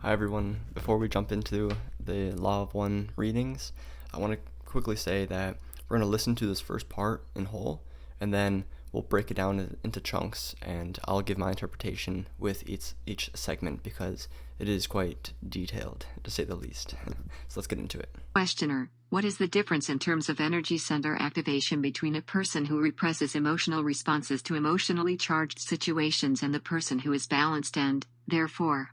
Hi everyone. Before we jump into the Law of One readings, I want to quickly say that we're going to listen to this first part in whole, and then we'll break it down into chunks, and I'll give my interpretation with each segment because it is quite detailed, to say the least. So let's get into it. Questioner, what is the difference in terms of energy center activation between a person who represses emotional responses to emotionally charged situations and the person who is balanced and, therefore,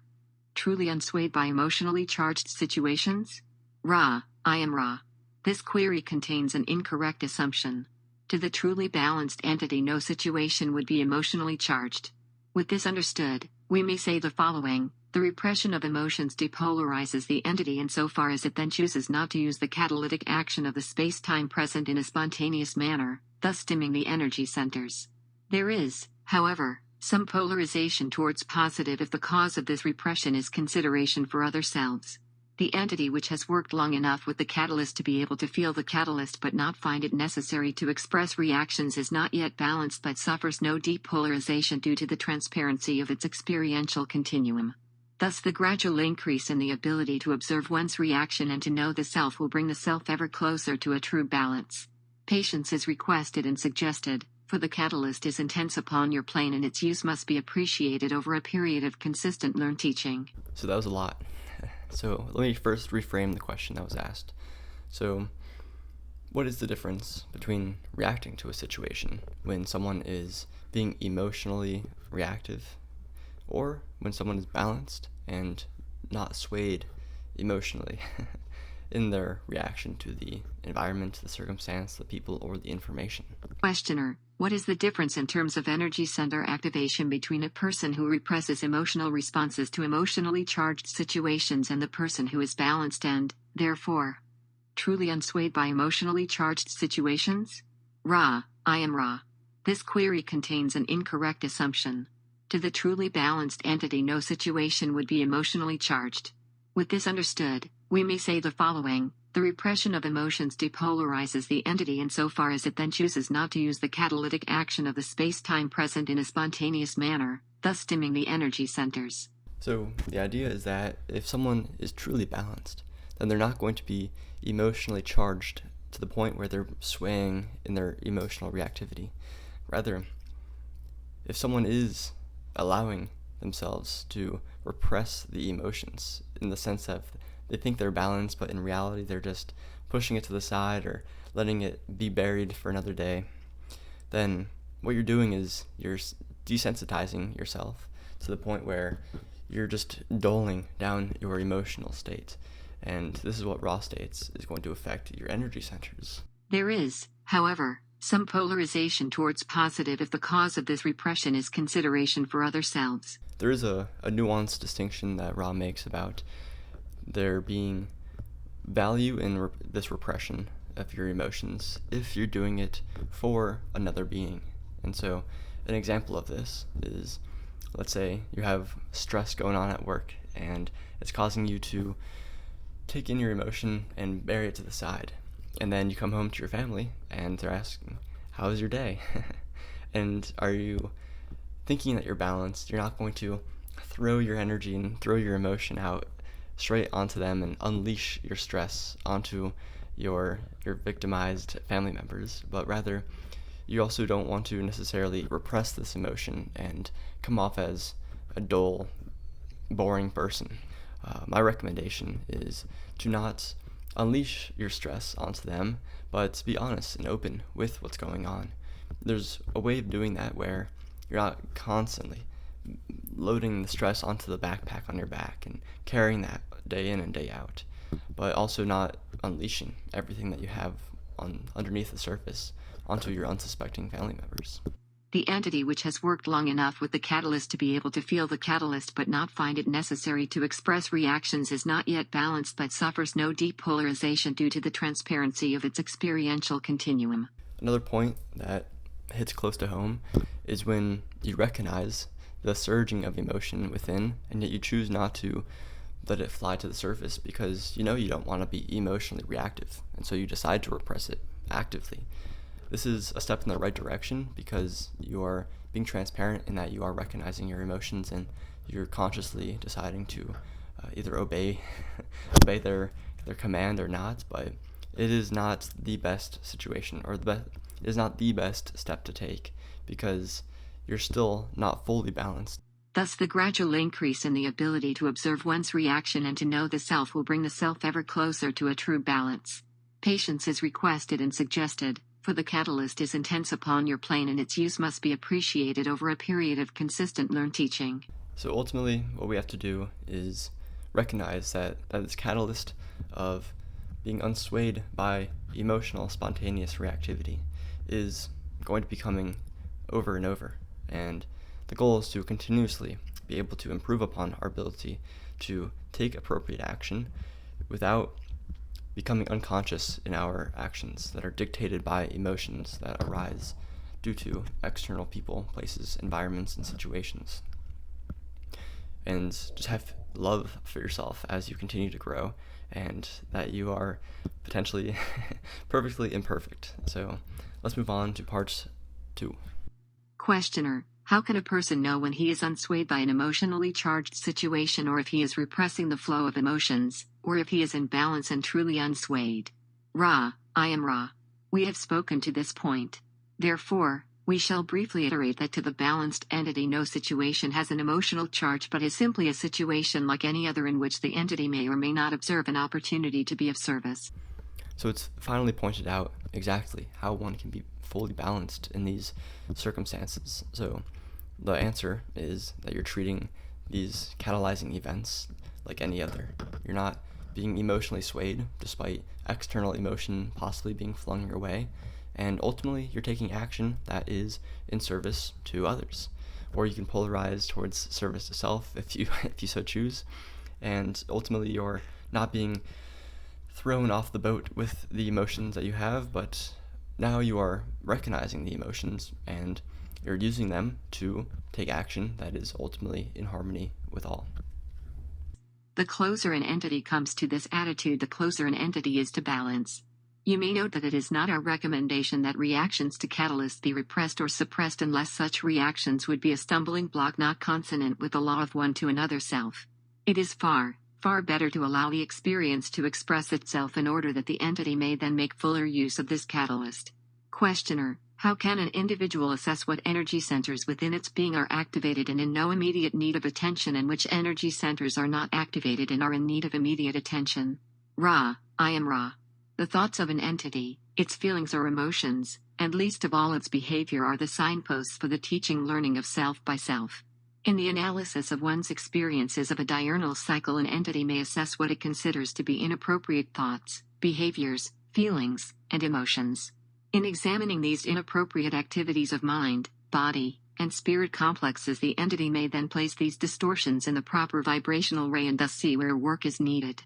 truly unswayed by emotionally charged situations? Ra, I am Ra. This query contains an incorrect assumption. To the truly balanced entity, no situation would be emotionally charged. With this understood, we may say the following. The repression of emotions depolarizes the entity insofar as it then chooses not to use the catalytic action of the space-time present in a spontaneous manner, thus dimming the energy centers. There is, however, some polarization towards positive if the cause of this repression is consideration for other selves. The entity which has worked long enough with the catalyst to be able to feel the catalyst but not find it necessary to express reactions is not yet balanced but suffers no depolarization due to the transparency of its experiential continuum. Thus the gradual increase in the ability to observe one's reaction and to know the self will bring the self ever closer to a true balance. Patience is requested and suggested, for the catalyst is intense upon your plane and its use must be appreciated over a period of consistent learned teaching. So that was a lot. So let me first reframe the question that was asked. So what is the difference between reacting to a situation when someone is being emotionally reactive or when someone is balanced and not swayed emotionally in their reaction to the environment, the circumstance, the people, or the information? Questioner, what is the difference in terms of energy center activation between a person who represses emotional responses to emotionally charged situations and the person who is balanced and, therefore, truly unswayed by emotionally charged situations? Ra, I am Ra. This query contains an incorrect assumption. To the truly balanced entity, no situation would be emotionally charged. With this understood, we may say the following. The repression of emotions depolarizes the entity insofar as it then chooses not to use the catalytic action of the space-time present in a spontaneous manner, thus dimming the energy centers. So the idea is that if someone is truly balanced, then they're not going to be emotionally charged to the point where they're swaying in their emotional reactivity. Rather, if someone is allowing themselves to repress the emotions in the sense that they think they're balanced, but in reality they're just pushing it to the side or letting it be buried for another day, then what you're doing is you're desensitizing yourself to the point where you're just doling down your emotional state. And this is what Raw states is going to affect your energy centers. There is, however, some polarization towards positive if the cause of this repression is consideration for other selves. There is a nuanced distinction that Ra makes about there being value in this repression of your emotions if you're doing it for another being. And so an example of this is, let's say you have stress going on at work and it's causing you to take in your emotion and bury it to the side. And then you come home to your family and they're asking, how was your day? And are you thinking that you're balanced? You're not going to throw your energy and throw your emotion out straight onto them and unleash your stress onto your victimized family members, but rather you also don't want to necessarily repress this emotion and come off as a dull, boring person. My recommendation is to not unleash your stress onto them, but to be honest and open with what's going on. There's a way of doing that where you're not constantly loading the stress onto the backpack on your back and carrying that day in and day out, but also not unleashing everything that you have underneath the surface onto your unsuspecting family members. The entity which has worked long enough with the catalyst to be able to feel the catalyst but not find it necessary to express reactions is not yet balanced but suffers no depolarization due to the transparency of its experiential continuum. Another point that hits close to home is when you recognize the surging of emotion within and yet you choose not to let it fly to the surface because you know you don't want to be emotionally reactive, and so you decide to repress it actively. This is a step in the right direction because you are being transparent in that you are recognizing your emotions and you're consciously deciding to either obey obey their command or not, but it is not the best situation, or it is not the best step to take, because you're still not fully balanced. Thus, the gradual increase in the ability to observe one's reaction and to know the self will bring the self ever closer to a true balance. Patience is requested and suggested, for the catalyst is intense upon your plane and its use must be appreciated over a period of consistent learned teaching. So ultimately, what we have to do is recognize that this catalyst of being unswayed by emotional, spontaneous reactivity is going to be coming over and over. And the goal is to continuously be able to improve upon our ability to take appropriate action without becoming unconscious in our actions that are dictated by emotions that arise due to external people, places, environments, and situations. And just have love for yourself as you continue to grow, and that you are potentially perfectly imperfect. So let's move on to part 2. Questioner: how can a person know when he is unswayed by an emotionally charged situation, or if he is repressing the flow of emotions, or if he is in balance and truly unswayed? Ra: I am Ra. We have spoken to this point. Therefore, we shall briefly iterate that to the balanced entity no situation has an emotional charge but is simply a situation like any other in which the entity may or may not observe an opportunity to be of service. So it's finally pointed out exactly how one can be fully balanced in these circumstances. So the answer is that you're treating these catalyzing events like any other. You're not being emotionally swayed despite external emotion possibly being flung your way, and ultimately you're taking action that is in service to others. Or you can polarize towards service to self if you so choose, and ultimately you're not being thrown off the boat with the emotions that you have, but now you are recognizing the emotions and you're using them to take action that is ultimately in harmony with all. The closer an entity comes to this attitude, the closer an entity is to balance. You may note that it is not our recommendation that reactions to catalysts be repressed or suppressed unless such reactions would be a stumbling block not consonant with the law of one to another self. It is far, far better to allow the experience to express itself in order that the entity may then make fuller use of this catalyst. Questioner: how can an individual assess what energy centers within its being are activated and in no immediate need of attention, and which energy centers are not activated and are in need of immediate attention? Ra: I am Ra. The thoughts of an entity, its feelings or emotions, and least of all its behavior are the signposts for the teaching learning of self by self. In the analysis of one's experiences of a diurnal cycle, an entity may assess what it considers to be inappropriate thoughts, behaviors, feelings, and emotions. In examining these inappropriate activities of mind, body, and spirit complexes, the entity may then place these distortions in the proper vibrational ray and thus see where work is needed.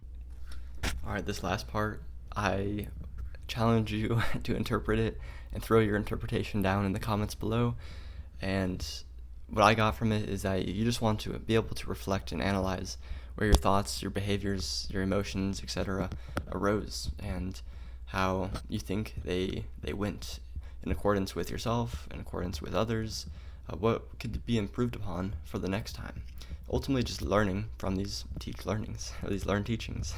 Alright, this last part, I challenge you to interpret it and throw your interpretation down in the comments below. And what I got from it is that you just want to be able to reflect and analyze where your thoughts, your behaviors, your emotions, etc. arose, and how you think they went in accordance with yourself, in accordance with others, what could be improved upon for the next time. Ultimately just learning from these learned teachings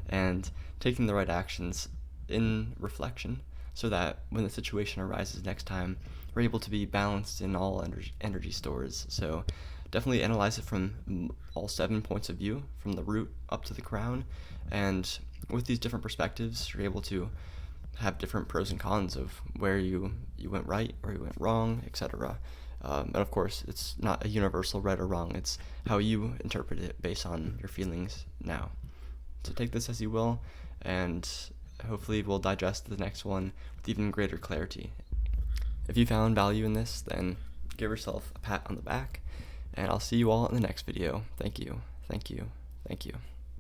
and taking the right actions in reflection so that when the situation arises next time, we're able to be balanced in all energy stores. So definitely analyze it from all 7 points of view, from the root up to the crown, and with these different perspectives, you're able to have different pros and cons of where you went right or you went wrong, etc. And of course, it's not a universal right or wrong. It's how you interpret it based on your feelings now. So take this as you will, and hopefully we'll digest the next one with even greater clarity. If you found value in this, then give yourself a pat on the back, and I'll see you all in the next video. Thank you, thank you, thank you.